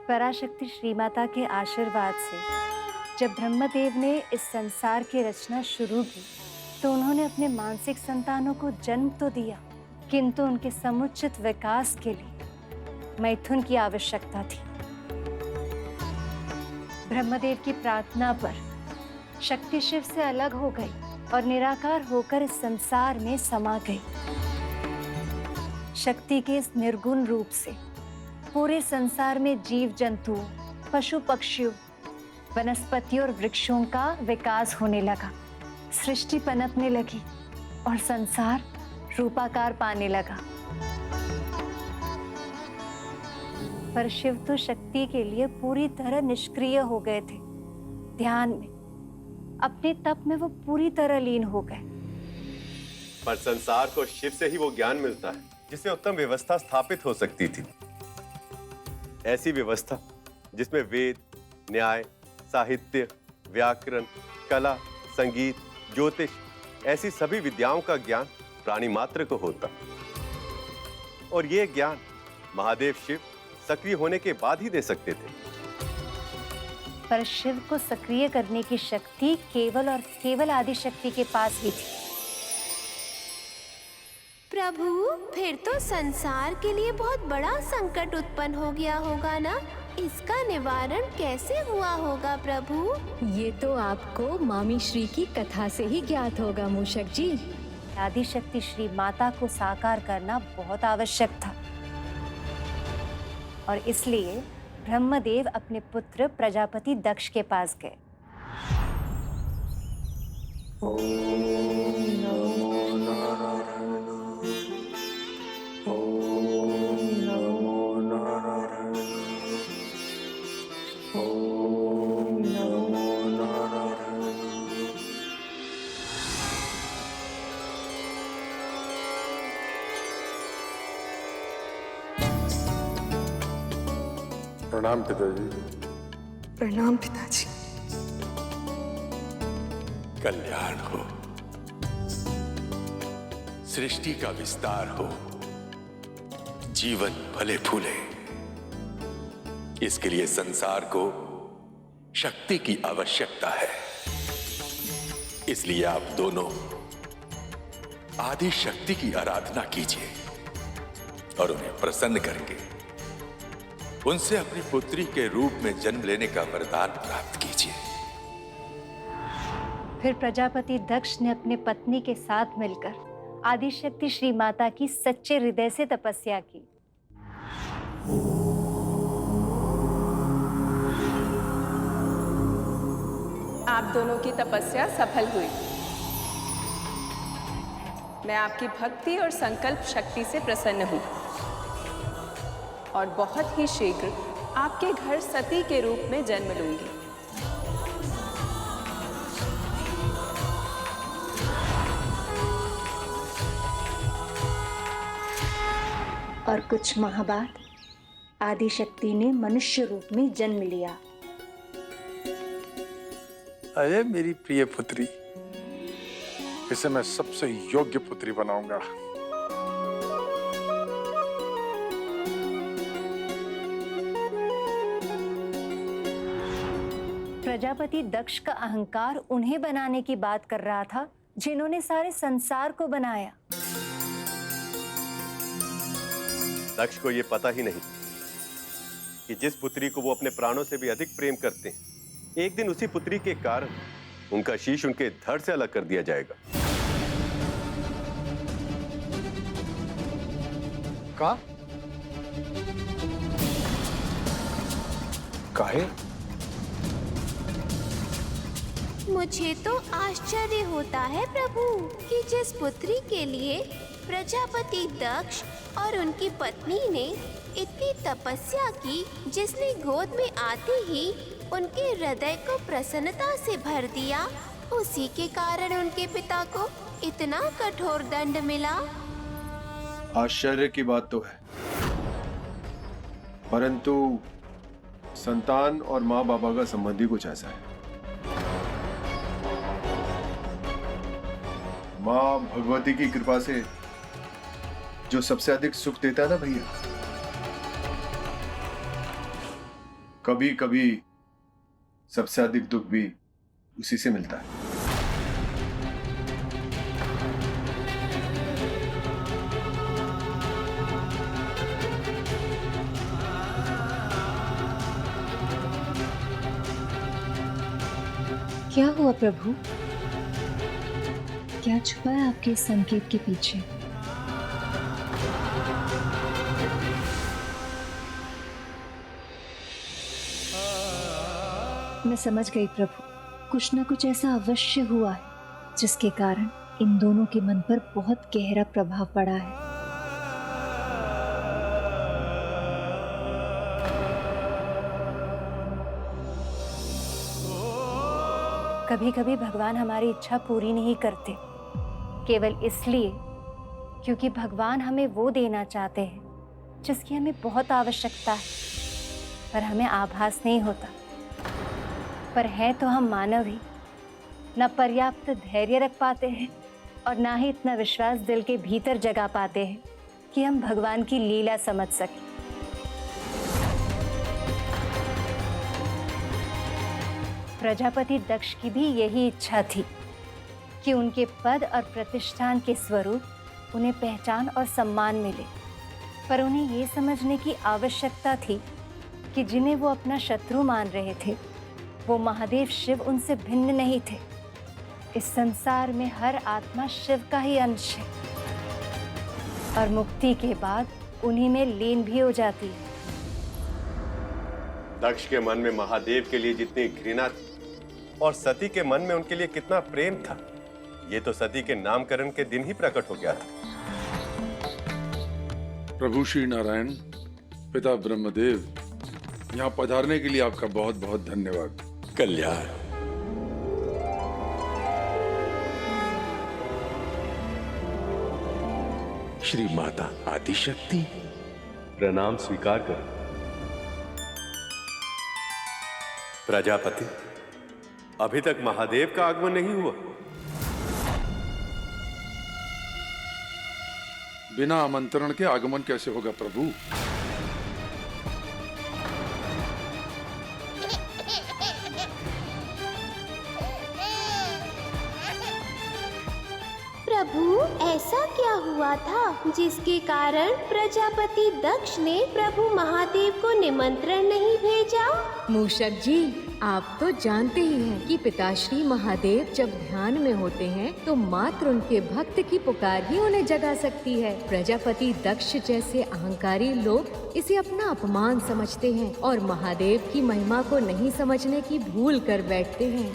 पराशक्ति श्री माता के आशीर्वाद से जब ब्रह्मदेव ने इस संसार की रचना शुरू की तो उन्होंने अपने मानसिक संतानों को जन्म तो दिया, किंतु उनके समुचित विकास के लिए मैथुन की आवश्यकता थी। ब्रह्मदेव की प्रार्थना पर शक्ति शिव से अलग हो गई और निराकार होकर इस संसार में समा गई। शक्ति के इस निर्गुण रूप से पूरे संसार में जीव जंतुओं, पशु पक्षियों, वनस्पतियों और वृक्षों का विकास होने लगा, सृष्टि पनपने लगी और संसार रूपाकार पाने लगा। पर शिव तो शक्ति के लिए पूरी तरह निष्क्रिय हो गए थे। ध्यान में, अपने तप में वो पूरी तरह लीन हो गए। पर संसार को शिव से ही वो ज्ञान मिलता है जिसमें उत्तम व्यवस्था स्थापित हो सकती थी। ऐसी व्यवस्था जिसमें वेद, न्याय, साहित्य, व्याकरण, कला, संगीत, ज्योतिष ऐसी सभी विद्याओं का ज्ञान प्राणी मात्र को होता। और ये ज्ञान महादेव शिव सक्रिय होने के बाद ही दे सकते थे। पर शिव को सक्रिय करने की शक्ति केवल और केवल आदि शक्ति के पास ही थी। प्रभु, फिर तो संसार के लिए बहुत बड़ा संकट उत्पन्न हो गया होगा ना? इसका निवारण कैसे हुआ होगा प्रभु? ये तो आपको मामी श्री की कथा से ही ज्ञात होगा मूषक जी। आदि शक्ति श्री माता को साकार करना बहुत आवश्यक था और इसलिए ब्रह्मदेव अपने पुत्र प्रजापति दक्ष के पास गए। प्रणाम पिताजी। प्रणाम पिताजी। कल्याण हो, सृष्टि का विस्तार हो, जीवन फले फूले, इसके लिए संसार को शक्ति की आवश्यकता है। इसलिए आप दोनों आदि शक्ति की आराधना कीजिए और उन्हें प्रसन्न करके उनसे अपनी पुत्री के रूप में जन्म लेने का वरदान प्राप्त कीजिए। फिर प्रजापति दक्ष ने अपने पत्नी के साथ मिलकर आदिशक्ति श्री माता की सच्चे हृदय से तपस्या की। आप दोनों की तपस्या सफल हुई। मैं आपकी भक्ति और संकल्प शक्ति से प्रसन्न हूँ और बहुत ही शीघ्र आपके घर सती के रूप में जन्म लूंगी। और कुछ माह बाद आदिशक्ति ने मनुष्य रूप में जन्म लिया। अरे मेरी प्रिय पुत्री, इसे मैं सबसे योग्य पुत्री बनाऊंगा। प्रजापति दक्ष का अहंकार उन्हें बनाने की बात कर रहा था जिन्होंने सारे संसार को बनाया। दक्ष को यह पता ही नहीं कि जिस पुत्री को वो अपने प्राणों से भी अधिक प्रेम करते हैं, एक दिन उसी पुत्री के कारण उनका शीश उनके धड़ से अलग कर दिया जाएगा। का? काहे? मुझे तो आश्चर्य होता है प्रभु कि जिस पुत्री के लिए प्रजापति दक्ष और उनकी पत्नी ने इतनी तपस्या की, जिसने गोद में आते ही उनके हृदय को प्रसन्नता से भर दिया, उसी के कारण उनके पिता को इतना कठोर दंड मिला। आश्चर्य की बात तो है, परंतु संतान और माँ बाबा का संबंध ही कुछ ऐसा है। माँ भगवती की कृपा से जो सबसे अधिक सुख देता है ना भैया, कभी कभी सबसे अधिक दुख भी उसी से मिलता है। क्या हुआ प्रभु? क्या छुपा है आपके इस संकेत के पीछे? मैं समझ गई प्रभु, कुछ न कुछ ऐसा अवश्य हुआ है जिसके कारण इन दोनों के मन पर बहुत गहरा प्रभाव पड़ा है। कभी कभी भगवान हमारी इच्छा पूरी नहीं करते, केवल इसलिए क्योंकि भगवान हमें वो देना चाहते हैं जिसकी हमें बहुत आवश्यकता है, पर हमें आभास नहीं होता। पर है तो हम मानव ही, न पर्याप्त धैर्य रख पाते हैं और ना ही इतना विश्वास दिल के भीतर जगा पाते हैं कि हम भगवान की लीला समझ सकें। प्रजापति दक्ष की भी यही इच्छा थी कि उनके पद और प्रतिष्ठान के स्वरूप उन्हें पहचान और सम्मान मिले, पर उन्हें ये समझने की आवश्यकता थी कि जिन्हें वो अपना शत्रु मान रहे थे वो महादेव शिव उनसे भिन्न नहीं थे। इस संसार में हर आत्मा शिव का ही अंश है और मुक्ति के बाद उन्हीं में लीन भी हो जाती है। दक्ष के मन में महादेव के लिए जितनी घृणा थी और सती के मन में उनके लिए कितना प्रेम था, ये तो सती के नामकरण के दिन ही प्रकट हो गया था। प्रभु श्री नारायण, पिता ब्रह्मदेव, यहाँ पधारने के लिए आपका बहुत बहुत धन्यवाद। कल्याण। श्री माता आदिशक्ति, प्रणाम स्वीकार कर। प्रजापति, अभी तक महादेव का आगमन नहीं हुआ। बिना आमंत्रण के आगमन कैसे होगा प्रभु? प्रभु, ऐसा क्या हुआ था जिसके कारण प्रजापति दक्ष ने प्रभु महादेव को निमंत्रण नहीं भेजा? मूषक जी, आप तो जानते ही हैं कि पिताश्री महादेव जब ध्यान में होते हैं तो मात्र उनके भक्त की पुकार ही उन्हें जगा सकती है। प्रजापति दक्ष जैसे अहंकारी लोग इसे अपना अपमान समझते हैं और महादेव की महिमा को नहीं समझने की भूल कर बैठते हैं।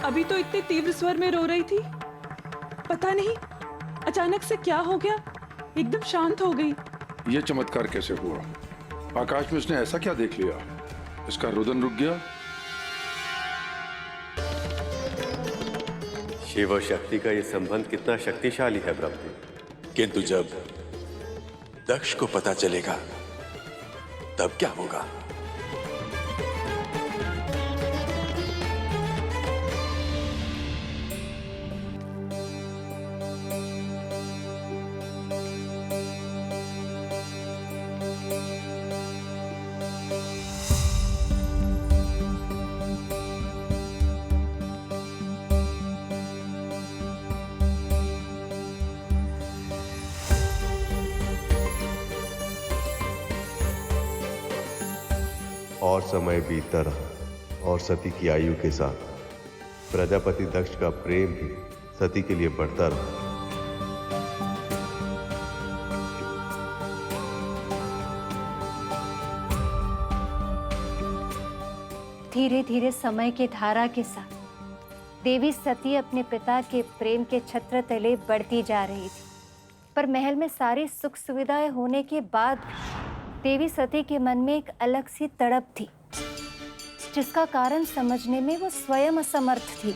अभी तो इतने तीव्र स्वर में रो रही थी, पता नहीं अचानक से क्या हो गया, एकदम शांत हो गई। ये चमत्कार कैसे हुआ? आकाश में उसने ऐसा क्या देख लिया? इसका रुदन रुक गया? शिव और शक्ति का ये संबंध कितना शक्तिशाली है ब्रह्मदेव। किंतु जब दक्ष को पता चलेगा तब क्या होगा? और समय बीतता रहा और सती की आयु के साथ प्रजापति दक्ष का प्रेम भी सती के लिए बढ़ता रहा। धीरे धीरे समय के धारा के साथ देवी सती अपने पिता के प्रेम के छत्र तले बढ़ती जा रही थी, पर महल में सारी सुख सुविधाएं होने के बाद भी देवी सती के मन में एक अलग सी तड़प थी, जिसका कारण समझने में वो स्वयं असमर्थ थी।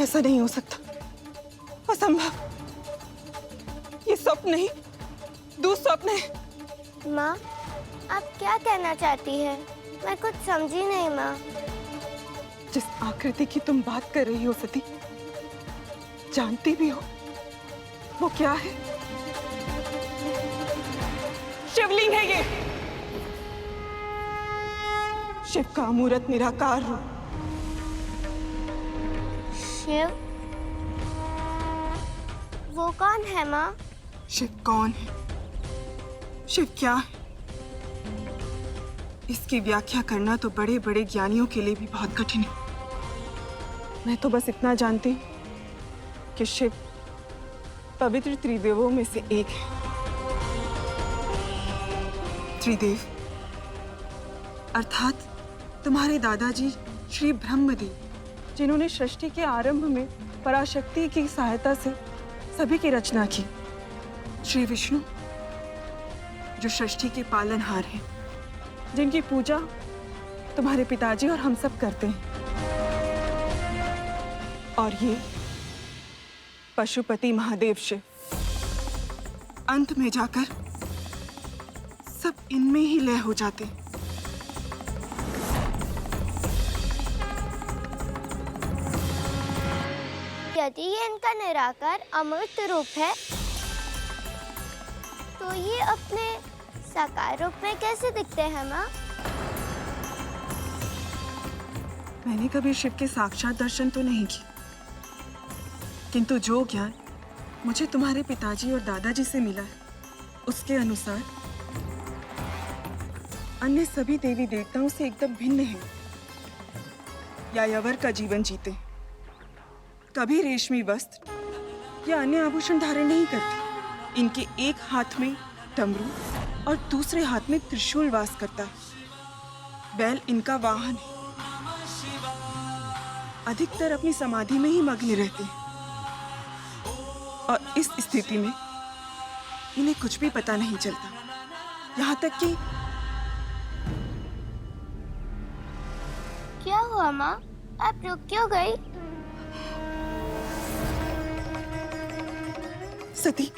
ऐसा नहीं हो सकता, असंभव। ये स्वप्न नहीं, दुस्वप्न है। माँ, आप क्या कहना चाहती है? मैं कुछ समझी नहीं माँ। जिस आकृति की तुम बात कर रही हो सती, जानती भी हो वो क्या है? शिवलिंग है ये, शिव का अमूर्त निराकार रूप। शिव? वो कौन है माँ? शिव कौन है, शिव क्या है, इसकी व्याख्या करना तो बड़े बड़े ज्ञानियों के लिए भी बहुत कठिन है। मैं तो बस इतना जानती हूँ कि शिव पवित्र त्रिदेवों में से एक है। त्रिदेव अर्थात तुम्हारे दादाजी श्री ब्रह्मदेव, जिन्होंने सृष्टि के आरंभ में पराशक्ति की सहायता से सभी की रचना की। श्री विष्णु, जो सृष्टि के पालनहार हैं, जिनकी पूजा तुम्हारे पिताजी और हम सब करते हैं। और ये पशुपति महादेव शिव, अंत में जाकर सब इनमें ही लय हो जाते हैं। यदि ये इनका निराकार अमृत रूप है, तो ये अपने साकार रूप में कैसे दिखते हैं माँ? मैंने कभी शिव के साक्षात दर्शन तो नहीं किए, किंतु जो ज्ञान मुझे तुम्हारे पिताजी और दादाजी से मिला है, उसके अनुसार अन्य सभी देवी देवताओं से एकदम भिन्न है। यायावर का जीवन जीते, कभी रेशमी वस्त्र या अन्य आभूषण धारण नहीं करते। इनके एक हाथ में डमरू और दूसरे हाथ में त्रिशूल वास करता है। बैल इनका वाहन है। अधिकतर अपनी समाधि में ही मग्न रहते हैं और इस स्थिति में इन्हें कुछ भी पता नहीं चलता, यहाँ तक कि क्या हुआ माँ? आप रुक क्यों गई? सती,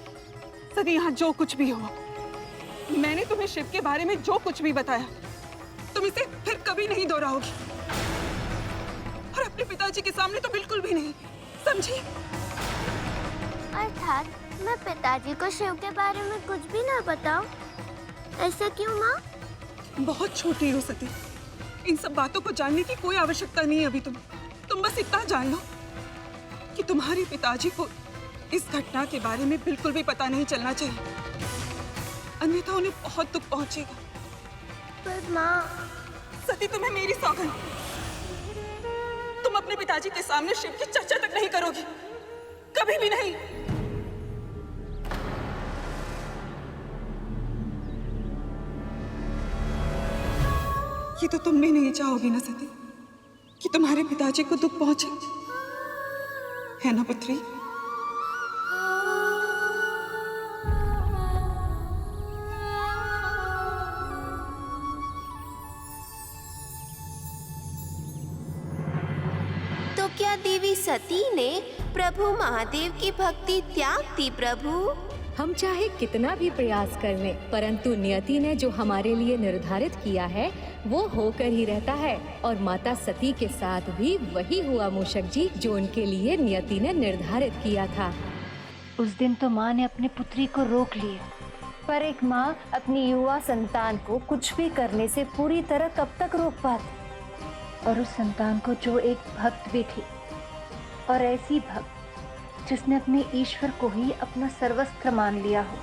सती, यहाँ जो कुछ भी हुआ, मैंने तुम्हें शिव के बारे में जो कुछ भी बताया, तुम इसे फिर कभी नहीं दोहराओगी। और अपने पिताजी के सामने तो बिल्कुल भी नहीं, समझी? अर्थात मैं पिताजी को शिव के बारे में कुछ भी ना बताऊं? ऐसा क्यों माँ? बहुत छोटी हो सती, इन सब बातों को जानने की कोई आवश्यकता नहीं है अभी। तुम बस इतना जान लो कि तुम्हारे पिताजी को इस घटना के बारे में बिल्कुल भी पता नहीं चलना चाहिए, अन्यथा उन्हें बहुत दुख पहुंचेगा। पर माँ, सती, तुम्हें मेरी सौगंध, तुम अपने पिताजी के सामने शिव की चर्चा तक नहीं करोगी, कभी भी नहीं। ये तो तुम भी नहीं चाहोगी ना सती, कि तुम्हारे पिताजी को दुख पहुंचे, है ना पुत्री? तो क्या देवी सती ने प्रभु महादेव की भक्ति त्याग दी प्रभु? हम चाहे कितना भी प्रयास कर लें, परंतु नियति ने जो हमारे लिए निर्धारित किया है वो होकर ही रहता है। और माता सती के साथ भी वही हुआ मूषक जी, जो उनके लिए नियति ने निर्धारित किया था। उस दिन तो माँ ने अपनी पुत्री को रोक लिया, पर एक माँ अपनी युवा संतान को कुछ भी करने से पूरी तरह कब तक रोक पाती? और उस संतान को जो एक भक्त भी थी, और ऐसी भक्त जिसने अपने ईश्वर को ही अपना सर्वस्व मान लिया हो।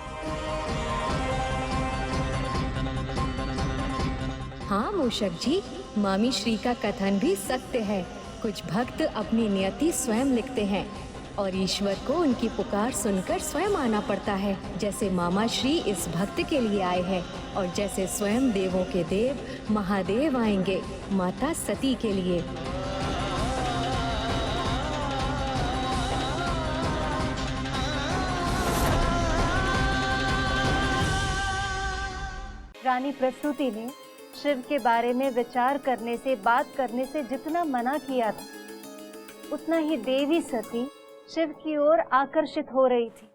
हाँ मूषक जी, मामी श्री का कथन भी सत्य है। कुछ भक्त अपनी नियति स्वयं लिखते हैं और ईश्वर को उनकी पुकार सुनकर स्वयं आना पड़ता है। जैसे मामा श्री इस भक्त के लिए आए हैं और जैसे स्वयं देवों के देव महादेव आएंगे माता सती के लिए। रानी प्रसूति ने शिव के बारे में विचार करने से, बात करने से जितना मना किया था, उतना ही देवी सती शिव की ओर आकर्षित हो रही थी।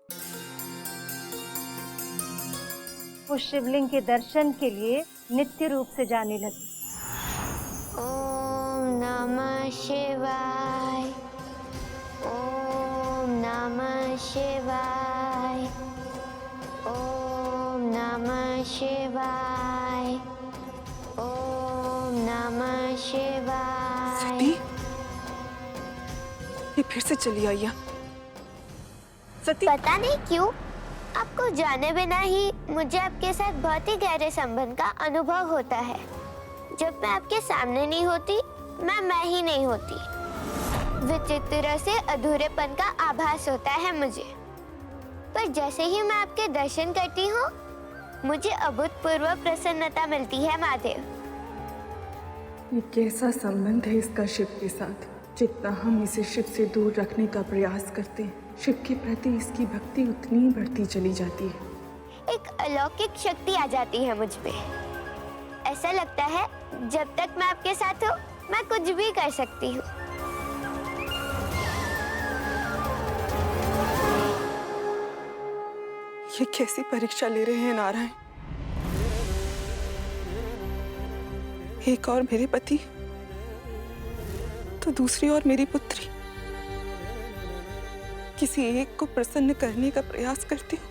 वो शिवलिंग के दर्शन के लिए नित्य रूप से जाने लगी। ओम नमः शिवाय, ओम नमः शिवाय, ओम नमः शिवाय, ओम नमः शिवाय। सती, ये फिर से चली आई है। सती, पता नहीं क्यों आपको जाने बिना ही मुझे आपके साथ बहुत ही गहरे संबंध का अनुभव होता है। जब मैं आपके सामने नहीं होती, मैं ही नहीं होती। विचित्र से अधूरेपन का आभास होता है मुझे। पर जैसे ही मैं आपके दर्शन करती हूँ, मुझे अभूतपूर्व प्रसन्नता मिलती है महादेव। ये कैसा संबंध है इसका शिव के साथ? जितना हम इसे शिव से दूर रखने का प्रयास करते हैं, शिव के प्रति इसकी भक्ति उतनी बढ़ती चली जाती है। एक अलौकिक शक्ति आ जाती है मुझ पे। ऐसा लगता है जब तक मैं आपके साथ हूँ, मैं कुछ भी कर सकती हूँ। ये कैसी परीक्षा ले रहे हैं नारायण? एक और मेरे पति, तो दूसरी ओर मेरी पुत्री। किसी एक को प्रसन्न करने का प्रयास करती हूँ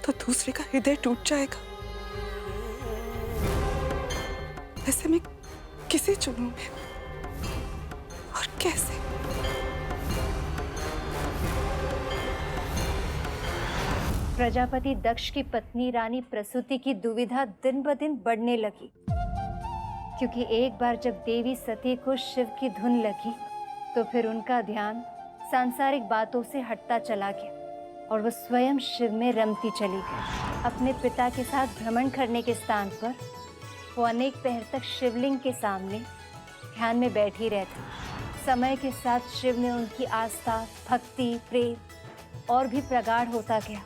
तो दूसरे का हृदय टूट जाएगा। ऐसे में किसे चुनूं मैं और कैसे? प्रजापति दक्ष की पत्नी रानी प्रसूति की दुविधा दिन ब दिन बढ़ने लगी, क्योंकि एक बार जब देवी सती को शिव की धुन लगी तो फिर उनका ध्यान सांसारिक बातों से हटता चला गया और वो स्वयं शिव में रमती चली गई। अपने पिता के साथ भ्रमण करने के स्थान पर वो अनेक पहर तक शिवलिंग के सामने ध्यान में बैठी रहती। समय के साथ शिव में उनकी आस्था, भक्ति, प्रेम और भी प्रगाढ़ होता गया।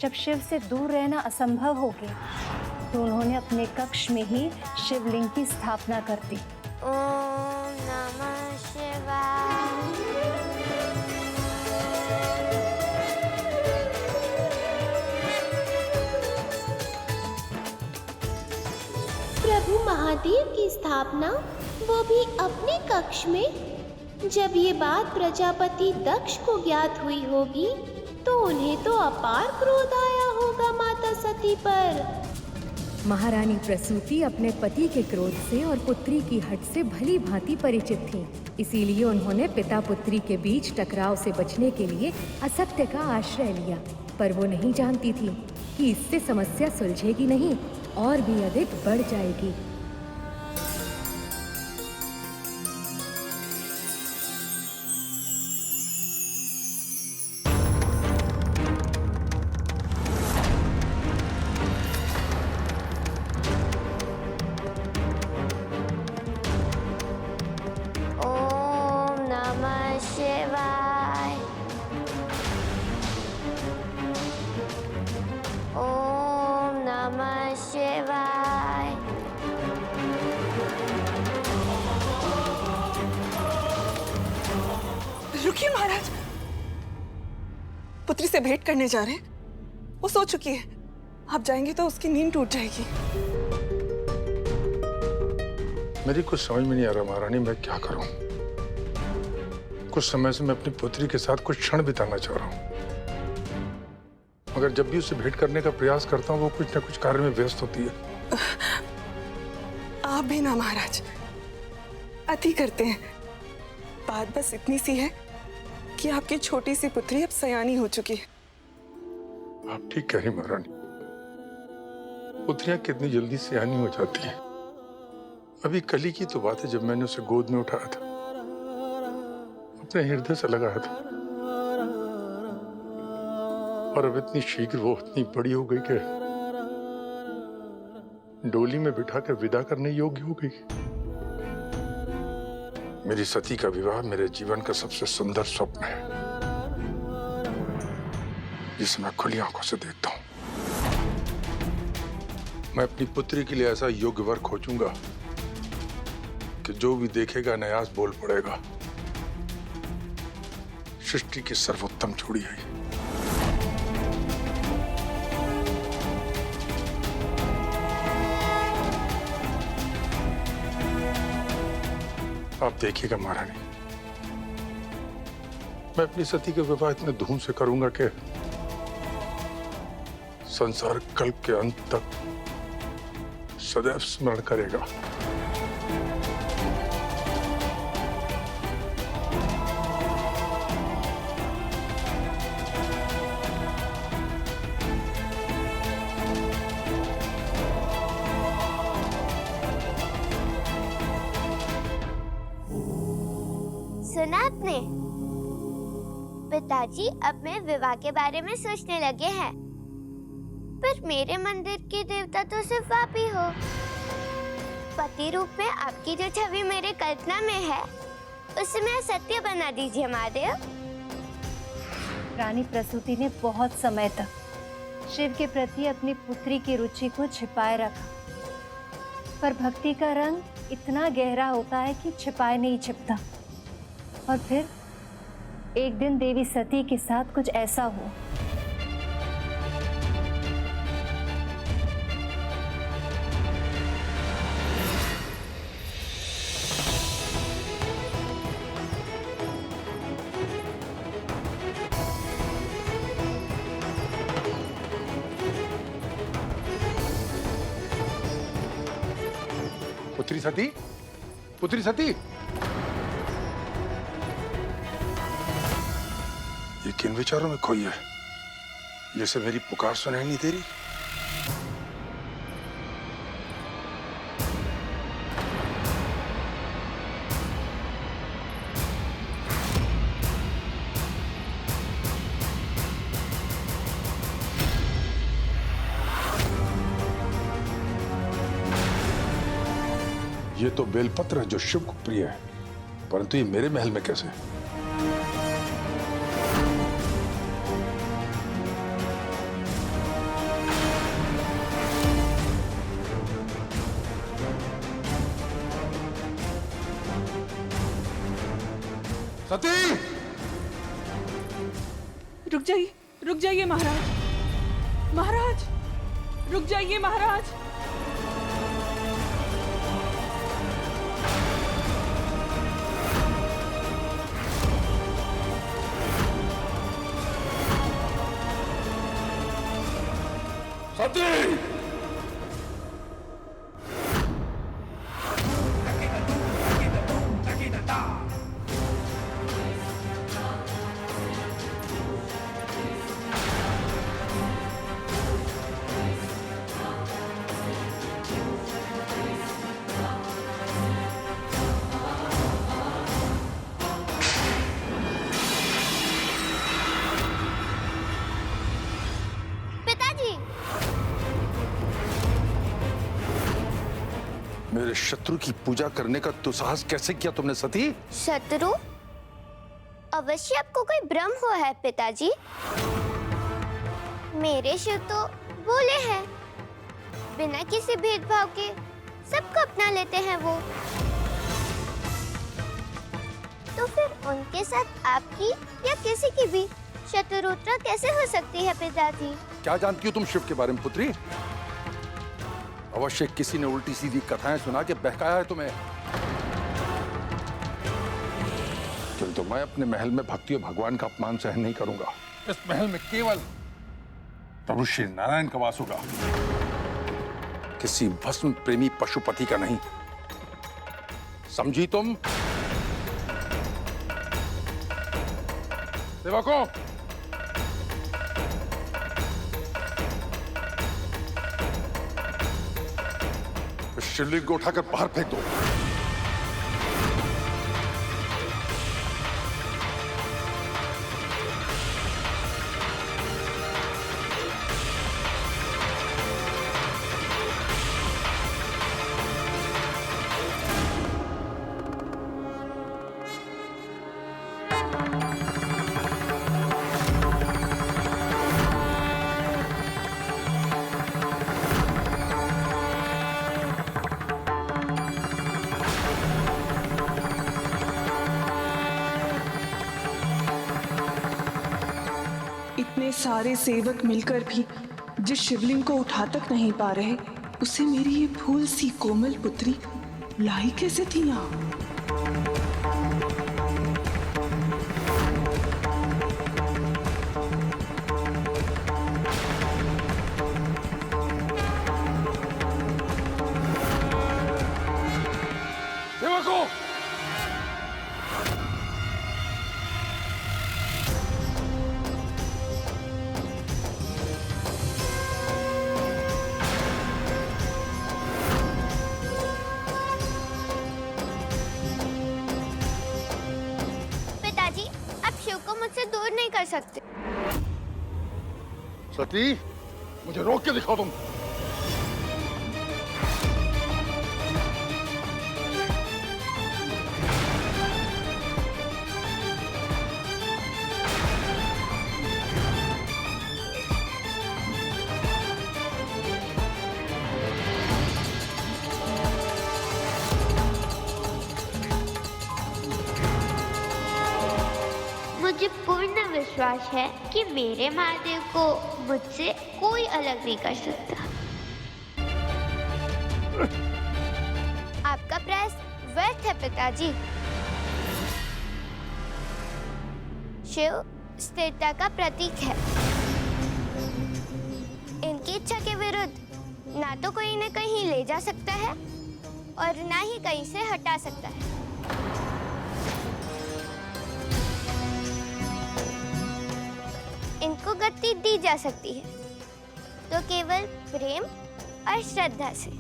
जब शिव से दूर रहना असंभव हो गया तो उन्होंने अपने कक्ष में ही शिवलिंग की स्थापना कर दी। ओम नमः शिवाय। प्रभु महादेव की स्थापना, वो भी अपने कक्ष में। जब ये बात प्रजापति दक्ष को ज्ञात हुई होगी तो उन्हें तो अपार क्रोध आया होगा माता सती पर। महारानी प्रसूति अपने पति के क्रोध से और पुत्री की हट से भली भांति परिचित थीं। इसीलिए उन्होंने पिता पुत्री के बीच टकराव से बचने के लिए असत्य का आश्रय लिया। पर वो नहीं जानती थी कि इससे समस्या सुलझेगी नहीं और भी अधिक बढ़ जाएगी। रुकिए महाराज, पुत्री से भेंट करने जा रहे हैं। वो सो चुकी है, आप जाएंगे तो उसकी नींद टूट जाएगी। मेरी कुछ समझ में नहीं आ रहा महारानी, मैं क्या करूं? कुछ समय से मैं अपनी पुत्री के साथ कुछ क्षण बिताना चाह रहा हूं, मगर जब भी उसे भेंट करने का प्रयास करता हूं वो कुछ न कुछ कार्य में व्यस्त होती है। आप भी ना महाराज, अति करते हैं। बात बस इतनी सी है कि आपकी छोटी सी पुत्री अब सयानी हो चुकी है। आप ठीक कह रही महारानी, पुत्रियां कितनी जल्दी सयानी हो जाती हैं। अभी कल ही की तो बात है जब मैंने उसे गोद में उठाया था, अपने हृदय से लगाया था, और अब इतनी शीघ्र वो इतनी बड़ी हो गई कि डोली में बिठाकर विदा करने योग्य हो गई। मेरी सती का विवाह मेरे जीवन का सबसे सुंदर स्वप्न है, जिसे मैं खुली आंखों से देखता हूं। मैं अपनी पुत्री के लिए ऐसा योग्य वर खोजूंगा कि जो भी देखेगा न्यास बोल पड़ेगा, सृष्टि की सर्वोत्तम जोड़ी है। आप देखिएगा महारानी, मैं अपनी सती के विवाह इतने धूम से करूंगा कि संसार कल्प के अंत तक सदैव स्मरण करेगा। सुना आपने? पिताजी अब मैं विवाह के बारे में सोचने लगे हैं। पर मेरे मंदिर के देवता तो सिर्फ आप ही हो। पति रूप में आपकी जो छवि मेरे कल्पना में है, उसे मैं सत्य बना दीजिए महादेव। रानी प्रसूति ने बहुत समय तक शिव के प्रति अपनी पुत्री की रुचि को छिपाए रखा, पर भक्ति का रंग इतना गहरा होता है कि छिपाए नहीं छिपता। और फिर एक दिन देवी सती के साथ कुछ ऐसा हुआ। पुत्री सती, पुत्री सती, ये किन विचारों में खोई है? जैसे मेरी पुकार सुनाई नहीं दे रही। ये तो बेलपत्र है जो शिव को प्रिय है, परंतु ये मेरे महल में कैसे? सती! रुक जाइए महाराज। महाराज, रुक जाइए महाराज। सती! मेरे शत्रु की पूजा करने का दुस्साहस कैसे किया तुमने सती? शत्रु? अवश्य आपको कोई भ्रम हुआ है पिताजी। मेरे शिव तो भोले हैं, बिना किसी भेदभाव के सबको अपना लेते हैं वो। तो फिर उनके साथ आपकी या किसी की भी शत्रुता कैसे हो सकती है पिताजी? क्या जानती हो तुम शिव के बारे में पुत्री? अवश्य किसी ने उल्टी सीधी कथाएं सुना के बहकाया है तुम्हें। किंतु मैं अपने महल में भक्ति और भगवान का अपमान सहन नहीं करूंगा। इस महल में केवल प्रभु श्री नारायण का वास होगा, किसी भस्म प्रेमी पशुपति का नहीं। समझी तुम? सेवकों, शिवलिंग को उठाकर बाहर फेंक दो। इतने सारे सेवक मिलकर भी जिस शिवलिंग को उठा तक नहीं पा रहे, उसे मेरी ये फूल सी कोमल पुत्री लाई कैसे थी यहाँ? सेवकों, पिताजी, आप शिव को मुझसे दूर नहीं कर सकते। सती, मुझे रोक के दिखाओ तुम। मुझे पूर्ण विश्वास है कि मेरे महादेव को मुझसे कोई अलग नहीं कर सकता। आपका प्रयास व्यर्थ है पिताजी। शिव स्थिरता का प्रतीक है। इनकी इच्छा के विरुद्ध ना तो कोई इन्हें कहीं ले जा सकता है और ना ही कहीं से हटा सकता है। इनको गति दी जा सकती है तो केवल प्रेम और श्रद्धा से।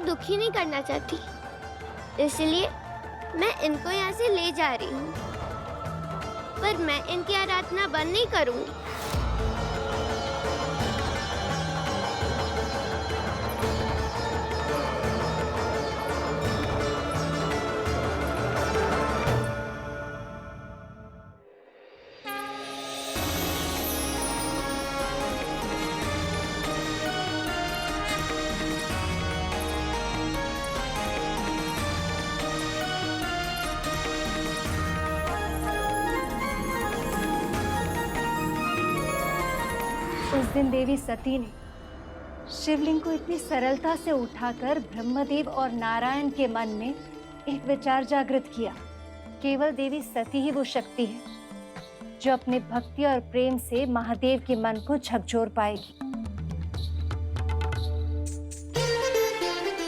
दुखी नहीं करना चाहती, इसलिए मैं इनको यहाँ से ले जा रही हूँ, पर मैं इनकी आराधना बंद नहीं करूँगी। उस दिन देवी सती ने शिवलिंग को इतनी सरलता से उठाकर ब्रह्मदेव और नारायण के मन में एक विचार जागृत किया। केवल देवी सती ही वो शक्ति है जो अपने भक्ति और प्रेम से महादेव के मन को झकझोर पाएगी।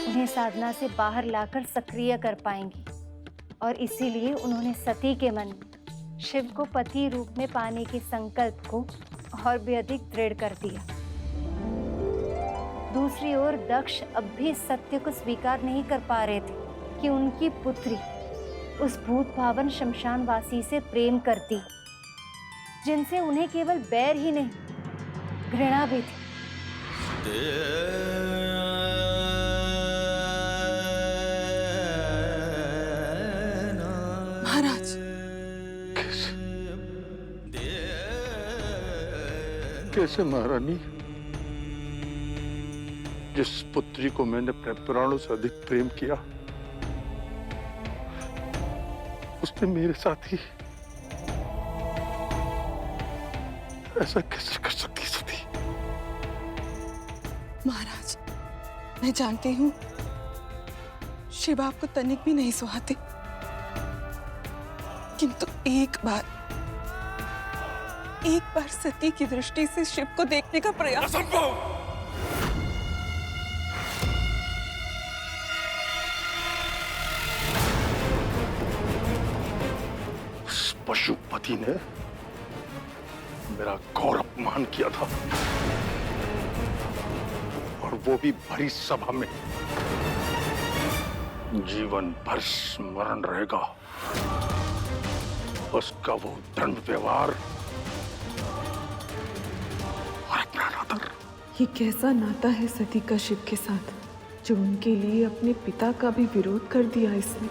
उन्हें साधना से बाहर लाकर सक्रिय कर पाएंगी और इसीलिए उन्होंने सती के मन में शिव को पति रूप में पाने के संकल्प को और भी अधिक दृढ़ कर दिया। दूसरी ओर दक्ष अब भी सत्य को स्वीकार नहीं कर पा रहे थे कि उनकी पुत्री उस भूत पावन शमशानवासी से प्रेम करती, जिनसे उन्हें केवल बैर ही नहीं घृणा भी थी। महाराज, कैसे महारानी? जिस पुत्री को मैंने अपने प्राणों से अधिक प्रेम किया, उसने मेरे साथ ही ऐसा कैसे कर सकती सती? महाराज, मैं जानती हूँ शिव आपको तनिक भी नहीं सुहाते, किंतु एक बार सती की दृष्टि से शिव को देखने का प्रयास। उस पशुपति ने मेरा घोर अपमान किया था, और वो भी भरी सभा में। जीवन भर स्मरण रहेगा उसका वो दंड व्यवहार और अपना नादर। ये कैसा नाता है सती का शिव के साथ, जो उनके लिए अपने पिता का भी विरोध कर दिया इसने।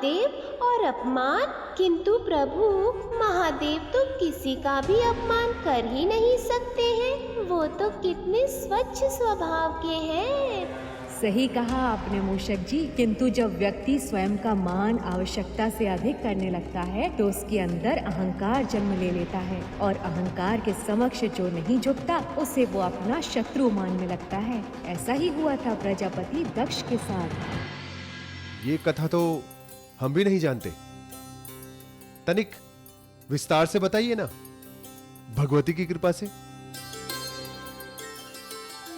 देव और अपमान, किंतु प्रभु महादेव तो किसी का भी अपमान कर ही नहीं सकते हैं। वो तो कितने स्वच्छ स्वभाव के हैं। सही कहा आपने मूषक जी, किंतु जब व्यक्ति स्वयं का मान आवश्यकता से अधिक करने लगता है तो उसके अंदर अहंकार जन्म ले लेता है, और अहंकार के समक्ष जो नहीं झुकता उसे वो अपना शत्रु मानने लगता है। ऐसा ही हुआ था प्रजापति दक्ष के साथ। ये कथा तो हम भी नहीं जानते, तनिक विस्तार से बताइए ना, भगवती की कृपा से।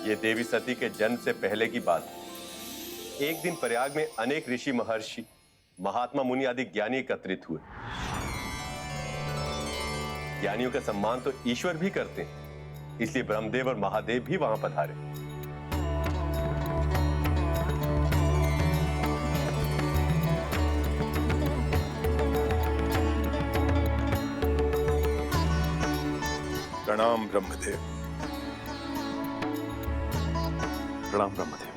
ये देवी सती के जन्म से पहले की बात है। एक दिन प्रयाग में अनेक ऋषि, महर्षि, महात्मा, मुनि आदि ज्ञानी एकत्रित हुए। ज्ञानियों का सम्मान तो ईश्वर भी करते हैं, इसलिए ब्रह्मदेव और महादेव भी वहां पधारे। प्रणाम ब्रह्मदेव। प्रणाम ब्रह्मदेव।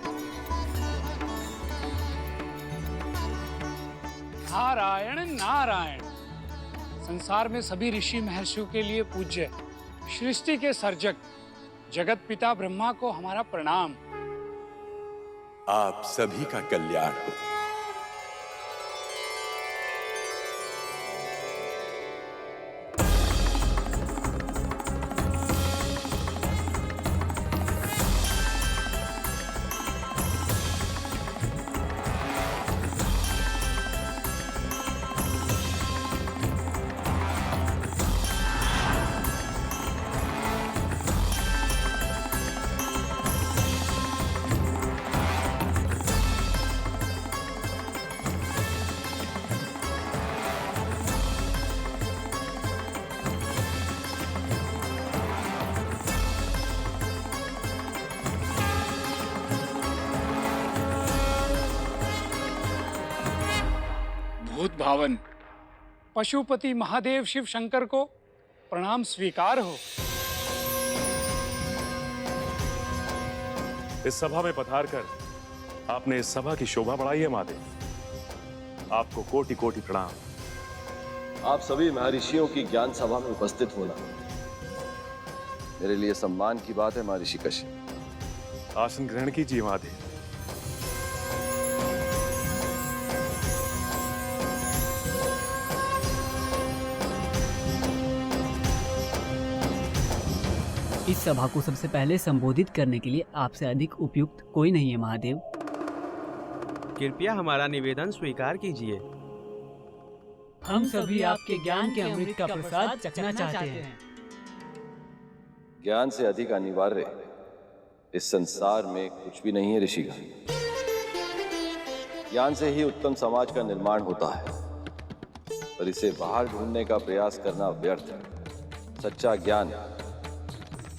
नारायण नारायण। संसार में सभी ऋषि महर्षियों के लिए पूज्य सृष्टि के सर्जक जगत पिता ब्रह्मा को हमारा प्रणाम। आप सभी का कल्याण हो। भूत भावन पशुपति महादेव शिव शंकर को प्रणाम स्वीकार हो। इस सभा में पधार कर आपने इस सभा की शोभा बढ़ाई है महादेव। आपको कोटि कोटि प्रणाम। आप सभी महर्षियों की ज्ञान सभा में उपस्थित होना मेरे लिए सम्मान की बात है। महर्षि कश्यप, आसन ग्रहण कीजिए महादेव। इस सभा को सबसे पहले संबोधित करने के लिए आपसे अधिक उपयुक्त कोई नहीं है महादेव। कृपया हमारा निवेदन स्वीकार कीजिए। हम सभी आपके ज्ञान के अमृत का प्रसाद चखना चाहते हैं। ज्ञान से अधिक अनिवार्य इस संसार में कुछ भी नहीं है ऋषिगण। ज्ञान से ही उत्तम समाज का निर्माण होता है, पर इसे बाहर ढूंढने का प्रयास करना व्यर्थ है। सच्चा ज्ञान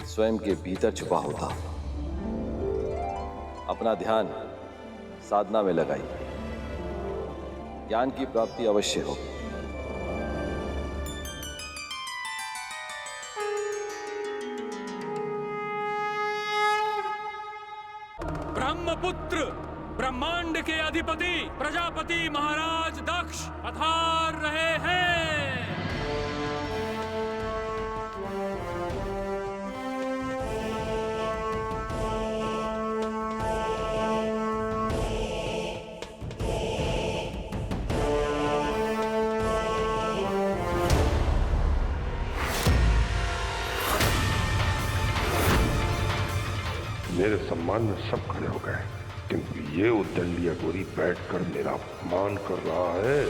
स्वयं के भीतर छुपा होता। अपना ध्यान साधना में लगाइए, ज्ञान की प्राप्ति अवश्य होगी। ब्रह्मपुत्र, ब्रह्मांड के अधिपति प्रजापति महाराज दक्ष पधार रहे हैं। मेरे सम्मान में सब खड़े हो गए, किंतु ये उद्दंडी अघोरी बैठकर मेरा अपमान कर रहा है।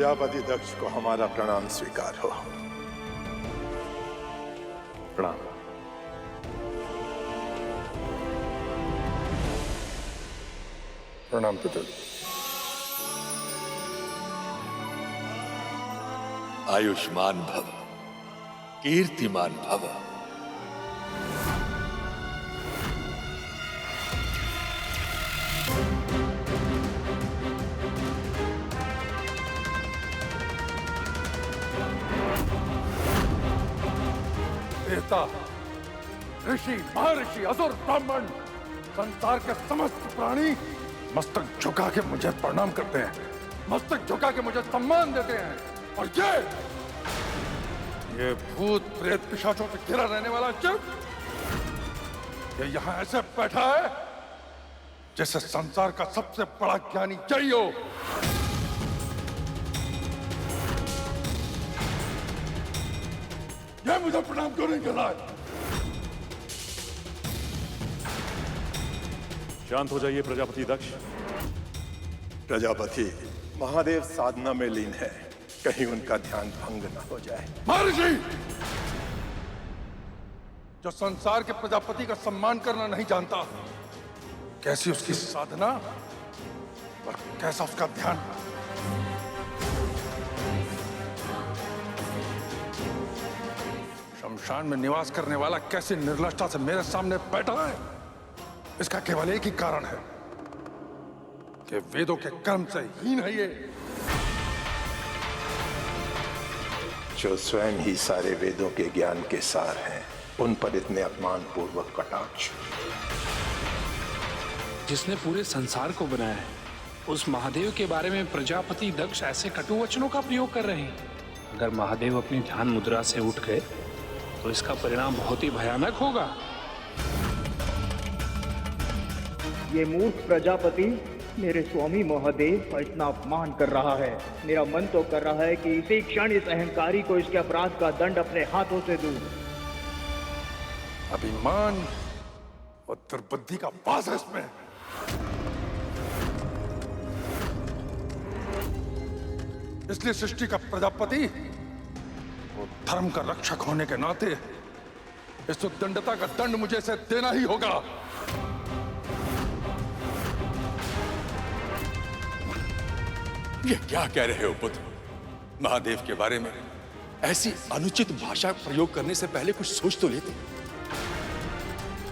प्रजापति दक्ष को हमारा प्रणाम स्वीकार हो। प्रणाम। प्रणाम पिताजी। आयुष्मान भव, कीर्तिमान भव। देवता, ऋषि, महर्षि, असुर, ब्राह्मण, संसार के समस्त प्राणी मस्तक झुका के मुझे प्रणाम करते हैं, मस्तक झुका के मुझे सम्मान देते हैं। और ये भूत प्रेत पिशाचों से घिरा रहने वाला शिव, ये यहां ऐसे बैठा है जैसे संसार का सबसे बड़ा ज्ञानी चाहिए हो। ये मुझे प्रणाम क्यों नहीं कर रहा है? शांत हो जाइए प्रजापति दक्ष। प्रजापति, महादेव साधना में लीन है, कहीं उनका ध्यान भंग न हो जाए। महर्षि, जो संसार के प्रजापति का सम्मान करना नहीं जानता, कैसी उसकी साधना और कैसा उसका ध्यान। शमशान में निवास करने वाला कैसी निर्लजता से मेरे सामने बैठा है, इसका केवल एक ही कारण है कि वेदों के कर्म से हीन है ये, जो स्वयं ही सारे वेदों के ज्ञान के सार हैं, उन पर इतने अपमान पूर्वक कटाक्ष। जिसने पूरे संसार को बनाया है, उस महादेव के बारे में प्रजापति दक्ष ऐसे कटु वचनों का प्रयोग कर रहे हैं। अगर महादेव अपनी ध्यान मुद्रा से उठ गए तो इसका परिणाम बहुत ही भयानक होगा। ये मूर्ख प्रजापति मेरे स्वामी महादेव का इतना अपमान कर रहा है। मेरा मन तो कर रहा है कि इसी क्षण इस अहंकारी को इसके अपराध का दंड अपने हाथों से दूं। अभिमान और दुर्बुद्धि का वास है इसमें। इसलिए सृष्टि का प्रजापति वो धर्म का रक्षक होने के नाते इस उद्दंडता का दंड मुझे इसे देना ही होगा। ये क्या कह रहे हो पुत्र? महादेव के बारे में ऐसी अनुचित भाषा प्रयोग करने से पहले कुछ सोच तो लेते,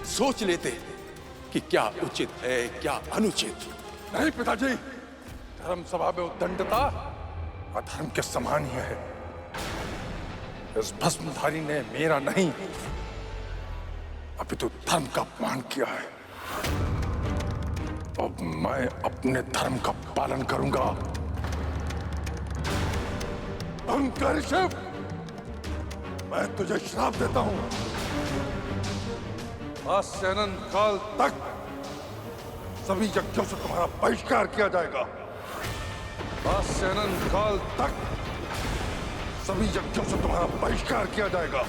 सोच लेते कि क्या उचित है क्या अनुचित। नहीं पिताजी, धर्म सभा में उद्दंडता अधर्म के समान ही है। इस भस्मधारी ने मेरा नहीं अभी तो धर्म का अपमान किया है। अब मैं अपने धर्म का पालन करूंगा। अहंकारी शिव, मैं तुझे श्राप देता हूं। आज से अनंत काल तक सभी यज्ञों से तुम्हारा बहिष्कार किया जाएगा। आज से अनंत काल तक सभी यज्ञों से तुम्हारा बहिष्कार किया जाएगा।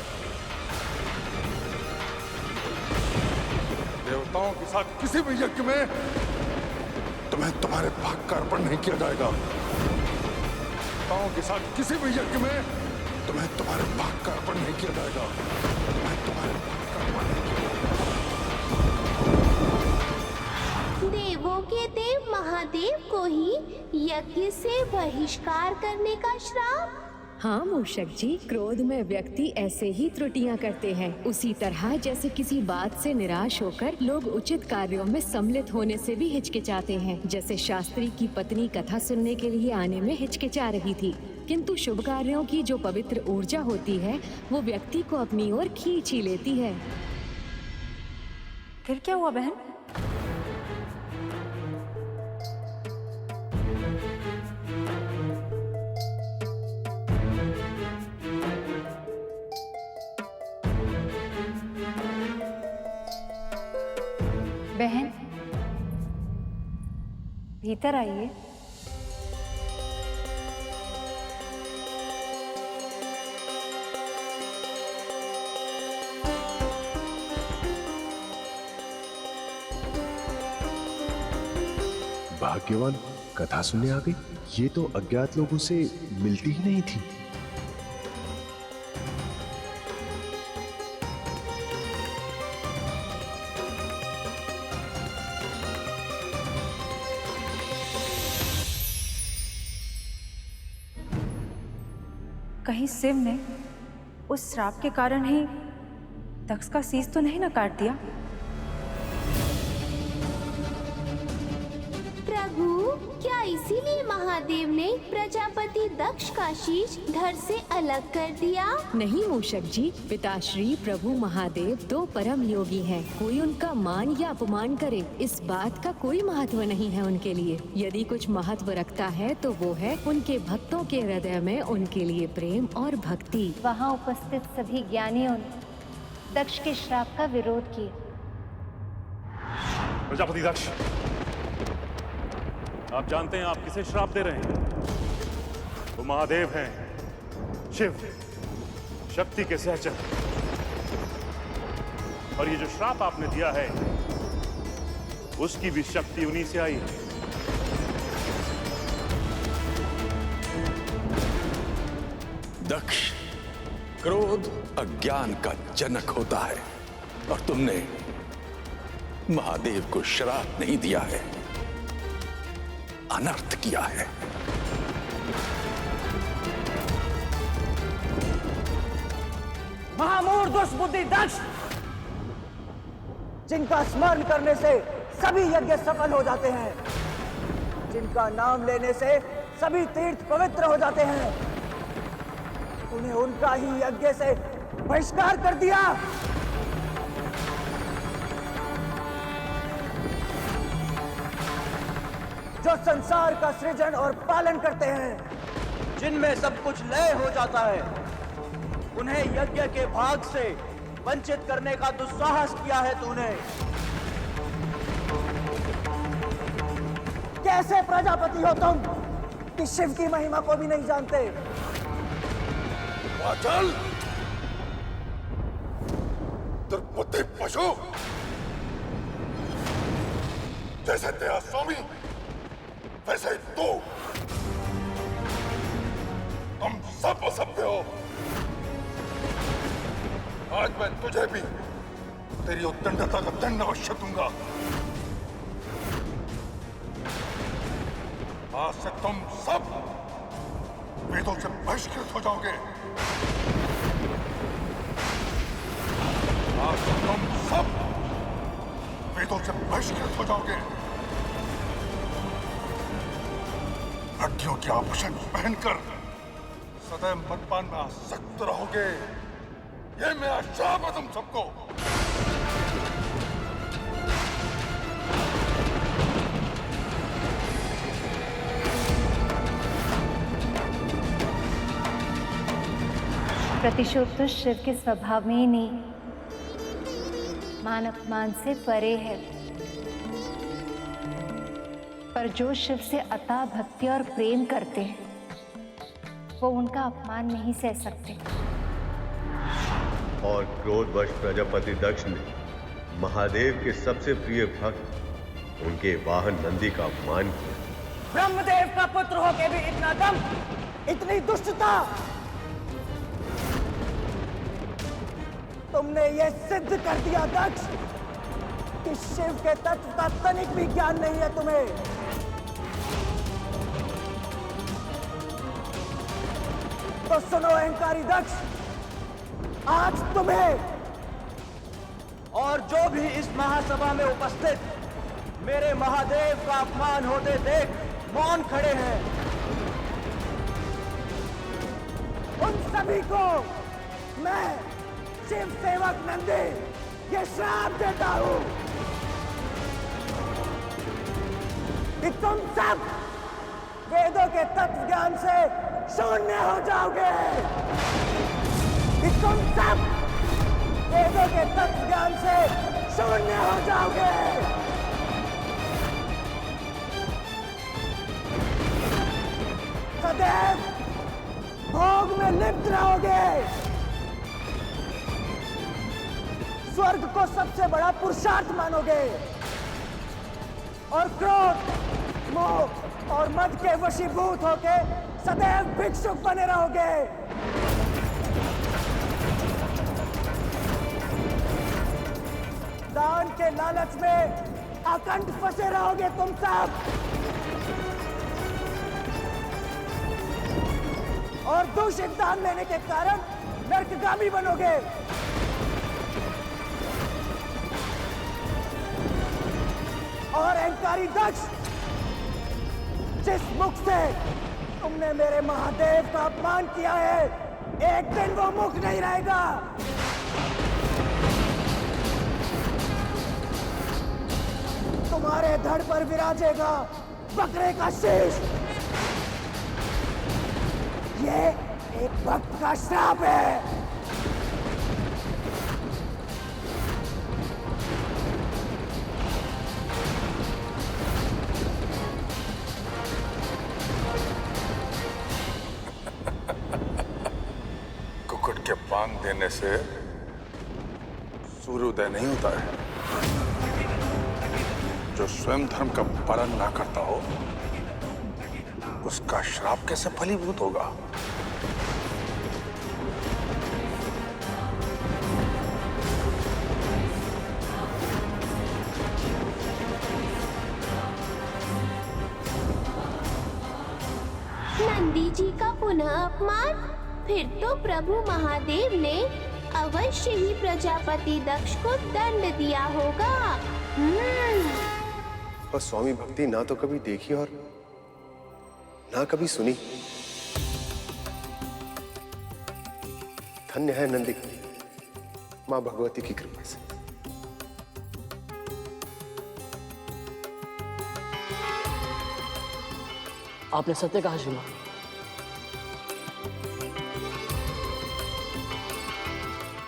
देवताओं के साथ किसी भी यज्ञ में तुम्हें तुम्हारे भाग का अर्पण नहीं किया जाएगा। देवताओं के साथ किसी भी यज्ञ में तुम्हें तुम्हारे भाग का अर्पण नहीं किया जाएगा। तुम्हें तुम्हारे भाग का अर्पण नहीं किया जाएगा। देवों के देव महादेव को ही यज्ञ से बहिष्कार करने का श्राप। हाँ मूषक जी, क्रोध में व्यक्ति ऐसे ही त्रुटियां करते हैं। उसी तरह जैसे किसी बात से निराश होकर लोग उचित कार्यों में सम्मिलित होने से भी हिचकिचाते हैं। जैसे शास्त्री की पत्नी कथा सुनने के लिए आने में हिचकिचा रही थी, किंतु शुभ कार्यों की जो पवित्र ऊर्जा होती है वो व्यक्ति को अपनी ओर खींच ही लेती है। फिर क्या हुआ बहन? बहन भीतर आइए। भाग्यवान कथा सुनने आ गई? ये तो अज्ञात लोगों से मिलती ही नहीं थी। कहीं शिव ने उस श्राप के कारण ही दक्ष का शीश तो नहीं ना काट दिया? प्रभु, क्या इसीलिए महादेव ने प्रजापति दक्ष का शीश धड़ से अलग कर दिया? नहीं मूषक जी, पिताश्री प्रभु महादेव दो परम योगी हैं। कोई उनका मान या अपमान करे, इस बात का कोई महत्व नहीं है उनके लिए। यदि कुछ महत्व रखता है तो वो है उनके भक्तों के हृदय में उनके लिए प्रेम और भक्ति। वहाँ उपस्थित सभी ज्ञानियों ने दक्ष के श्राप का विरोध किया। प्रजापति दक्ष, आप जानते हैं आप किसे श्राप दे रहे हैं? वो महादेव हैं, शिव, शक्ति के सहचर। और ये जो श्राप आपने दिया है उसकी भी शक्ति उन्हीं से आई है। दक्ष, क्रोध अज्ञान का जनक होता है और तुमने महादेव को श्राप नहीं दिया है, अनर्थ किया है। महामूढ़ दुष्बुद्धि दक्ष, जिनका स्मरण करने से सभी यज्ञ सफल हो जाते हैं, जिनका नाम लेने से सभी तीर्थ पवित्र हो जाते हैं, उन्हें उनका ही यज्ञ से बहिष्कार कर दिया। जो संसार का सृजन और पालन करते हैं, जिनमें सब कुछ लय हो जाता है, उन्हें यज्ञ के भाग से वंचित करने का दुस्साहस किया है तूने। कैसे प्रजापति हो तुम कि शिव की महिमा को भी नहीं जानते? चल दुर्बुद्धि पशु, जैसे तेरा स्वामी वैसे तू, तुम सब असभ्य हो। आज मैं तुझे भी तेरी उद्दंडता का दंड अवश्य दूंगा। आज से तुम सब वेदों से बहिष्कृत हो जाओगे। आज से तुम सब वेदों से बहिष्कृत हो जाओगे। हड्डियों के आभूषण पहनकर सदैव मदपान में आसक्त रहोगे। ये मेरा श्राप है तुम सबको। प्रतिशोध तो शिव के स्वभाव में ही नहीं, मान अपमान से परे है। पर जो शिव से अतः भक्ति और प्रेम करते हैं, वो उनका अपमान नहीं सह सकते। और क्रोधवश प्रजापति दक्ष ने महादेव के सबसे प्रिय भक्त उनके वाहन नंदी का अपमान किया। ब्रह्मदेव का पुत्र होके भी इतना दम, इतनी दुष्टता! तुमने ये सिद्ध कर दिया दक्ष कि शिव के तत्व का तनिक भी ज्ञान नहीं है तुम्हें। तो सुनो अहंकारी दक्ष, आज तुम्हें और जो भी इस महासभा में उपस्थित मेरे महादेव का अपमान होते देख मौन खड़े हैं, उन सभी को मैं शिव सेवक नंदी ये श्राप देता हूं कि तुम सब वेदों के तत्व ज्ञान से शून्य हो जाओगे। कि तुम सब वेदों के तत्व ज्ञान से शून्य हो जाओगे। सदैव भोग में लिप्त रहोगे। स्वर्ग को सबसे बड़ा पुरुषार्थ मानोगे और क्रोध, मोह, और मद के वशीभूत होके सदैव भिक्षुक बने रहोगे। दान के लालच में अखंड फंसे रहोगे तुम सब, और दूषित दान लेने के कारण नरकगामी बनोगे। और अहंकारी दक्ष, जिस मुख से तुमने मेरे महादेव का अपमान किया है, एक दिन वो मुख नहीं रहेगा। तुम्हारे धड़ पर विराजेगा बकरे का शीश। ये एक भक्त का श्राप है। कुकुट के बांग देने से सूर्योदय नहीं होता है। जो स्वयं धर्म का पालन ना करता हो, उसका श्राप कैसे फलीभूत होगा? नंदी जी का पुनः अपमान? फिर तो प्रभु महादेव ने अवश्य ही प्रजापति दक्ष को दंड दिया होगा। और स्वामी भक्ति ना तो कभी देखी और ना कभी सुनी। धन्य है नंदी मां भगवती की कृपा से। आपने सत्य कहा शिवा।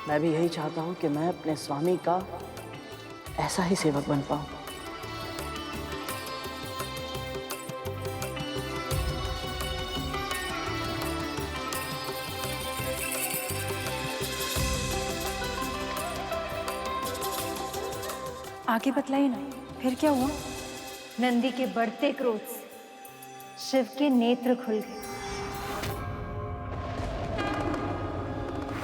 मैं भी यही चाहता हूं कि मैं अपने स्वामी का ऐसा ही सेवक बन पाऊं। आगे बतलाइए ना, फिर क्या हुआ? नंदी के बढ़ते क्रोध से शिव के नेत्र खुल गए।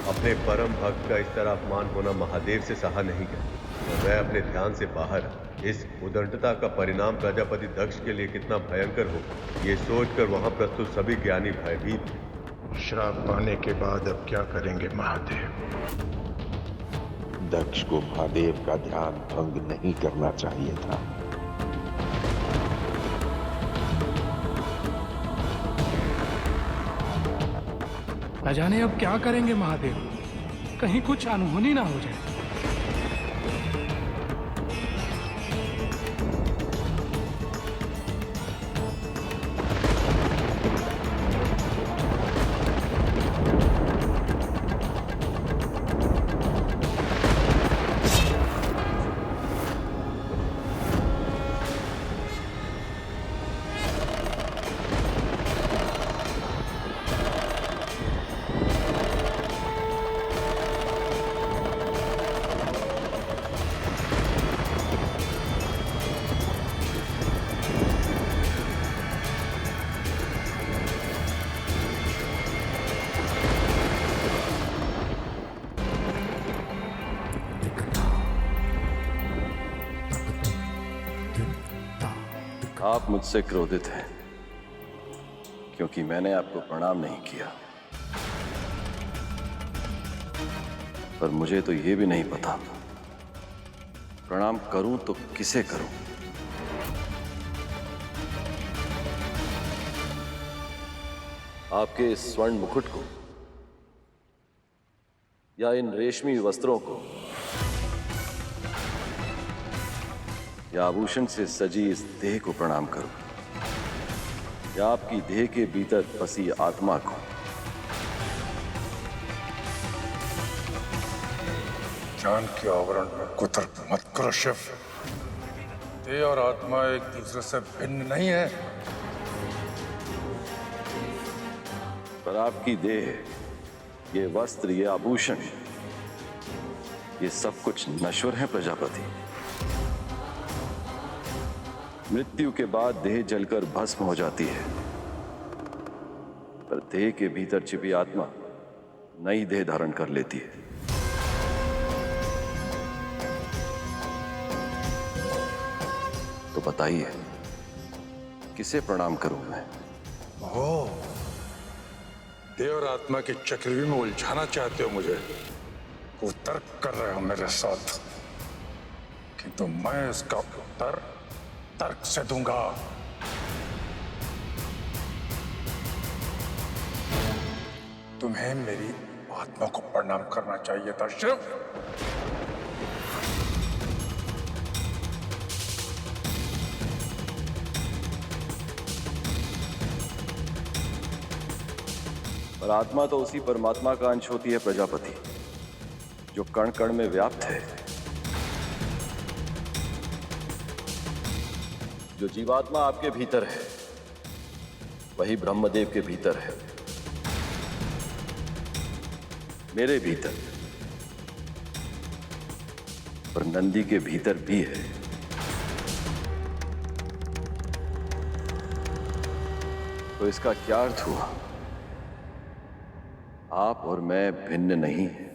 अपने परम भक्त का इस तरह अपमान होना महादेव से सहा नहीं गया। और मैं अपने ध्यान से बाहर आ। इस उदंडता का परिणाम प्रजापति दक्ष के लिए कितना भयंकर हो, ये सोचकर वहां प्रस्तुत सभी ज्ञानी भयभीत। श्राप पाने के बाद अब क्या करेंगे महादेव? दक्ष को महादेव का ध्यान भंग नहीं करना चाहिए था। न जाने अब क्या करेंगे महादेव, कहीं कुछ अनहोनी ना हो जाए। आप मुझसे क्रोधित हैं क्योंकि मैंने आपको प्रणाम नहीं किया, पर मुझे तो यह भी नहीं पता प्रणाम करूं तो किसे करूं। आपके इस स्वर्ण मुकुट को या इन रेशमी वस्त्रों को या आभूषण से सजी इस देह को प्रणाम करूं, या आपकी देह के भीतर फंसी आत्मा को? ज्ञान के आवरण में कुतर्क मत करो शिव। देह और आत्मा एक दूसरे से भिन्न नहीं है। पर आपकी देह, ये वस्त्र, ये आभूषण, ये सब कुछ नश्वर है प्रजापति। मृत्यु के बाद देह जलकर भस्म हो जाती है, पर देह के भीतर छिपी आत्मा नई देह धारण कर लेती है। तो बताइए, किसे प्रणाम करूं मैं? ओह, देव और आत्मा की चक्रव्यूह में उलझाना चाहते हो मुझे? वो तर्क कर रहे हो मेरे साथ, किंतु मैं इसका उत्तर तर्क से दूंगा। तुम्हें मेरी आत्मा को प्रणाम करना चाहिए था शिव। पर आत्मा तो उसी परमात्मा का अंश होती है प्रजापति, जो कण कण में व्याप्त है। जो जीवात्मा आपके भीतर है वही ब्रह्मदेव के भीतर है, मेरे भीतर, पर नंदी के भीतर भी है। तो इसका क्या अर्थ हुआ? आप और मैं भिन्न नहीं हैं।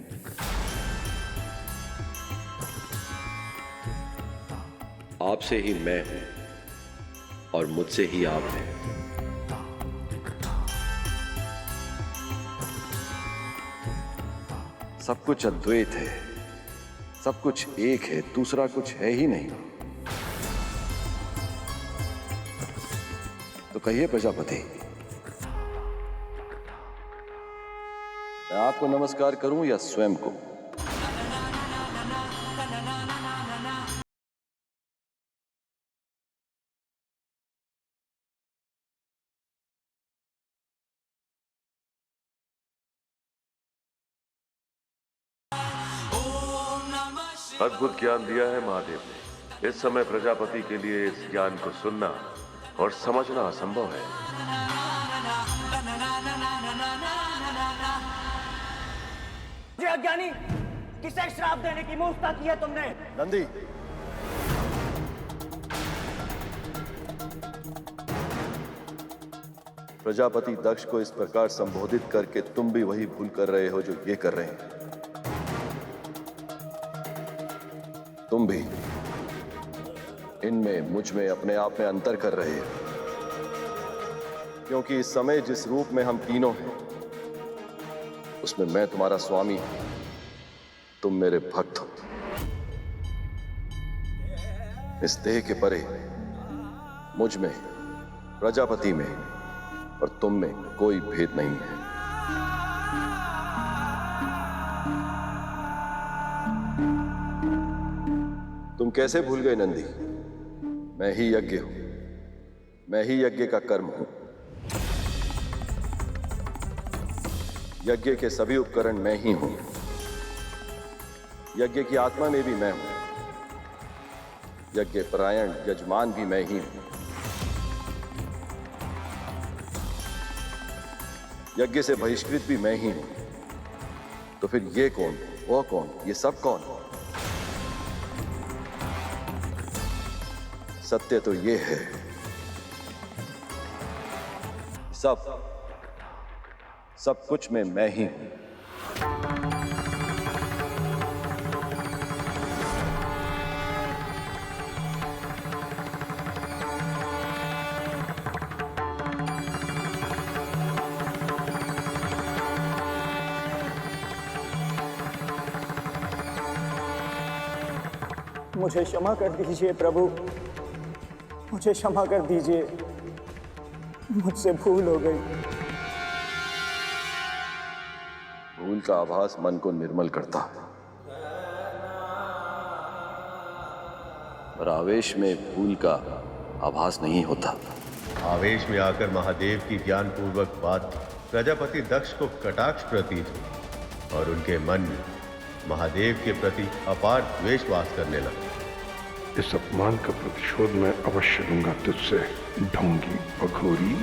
आपसे ही मैं हूं और मुझसे ही आप हैं। सब कुछ अद्वैत है, सब कुछ एक है, दूसरा कुछ है ही नहीं। तो कहिए प्रजापति, मैं आपको नमस्कार करूं या स्वयं को? अद्भुत ज्ञान दिया है महादेव ने। इस समय प्रजापति के लिए इस ज्ञान को सुनना और समझना असंभव है। अज्ञानी, किसे श्राप देने की मूर्खता की है तुमने? नंदी, प्रजापति दक्ष को इस प्रकार संबोधित करके तुम भी वही भूल कर रहे हो जो ये कर रहे हैं। तुम भी इनमें, मुझ में, अपने आप में अंतर कर रहे हो, क्योंकि इस समय जिस रूप में हम तीनों हैं उसमें मैं तुम्हारा स्वामी हूं, तुम मेरे भक्त हो। इस देह के परे मुझ में, प्रजापति में और तुम में कोई भेद नहीं है। तुम कैसे भूल गए नंदी? मैं ही यज्ञ हूं, मैं ही यज्ञ का कर्म हूं। यज्ञ के सभी उपकरण मैं ही हूं। यज्ञ की आत्मा में भी मैं हूं। यज्ञ परायण यजमान भी मैं ही हूं। यज्ञ से बहिष्कृत भी मैं ही हूं। तो फिर ये कौन, वो कौन, ये सब कौन? सत्य तो ये है, सब कुछ में मैं ही हूं। मुझे क्षमा कर दीजिए प्रभु, मुझे क्षमा कर दीजिए, मुझसे भूल हो गई। भूल का आभास मन को निर्मल करता है, पर आवेश में भूल का आभास नहीं होता। आवेश में आकर महादेव की ज्ञानपूर्वक बात प्रजापति दक्ष को कटाक्ष प्रतीत हुई और उनके मन में महादेव के प्रति अपार द्वेष वास करने लगा। इस अपमान का प्रतिशोध मैं अवश्य लूंगा तुझसे, ढोंगी अघोरी।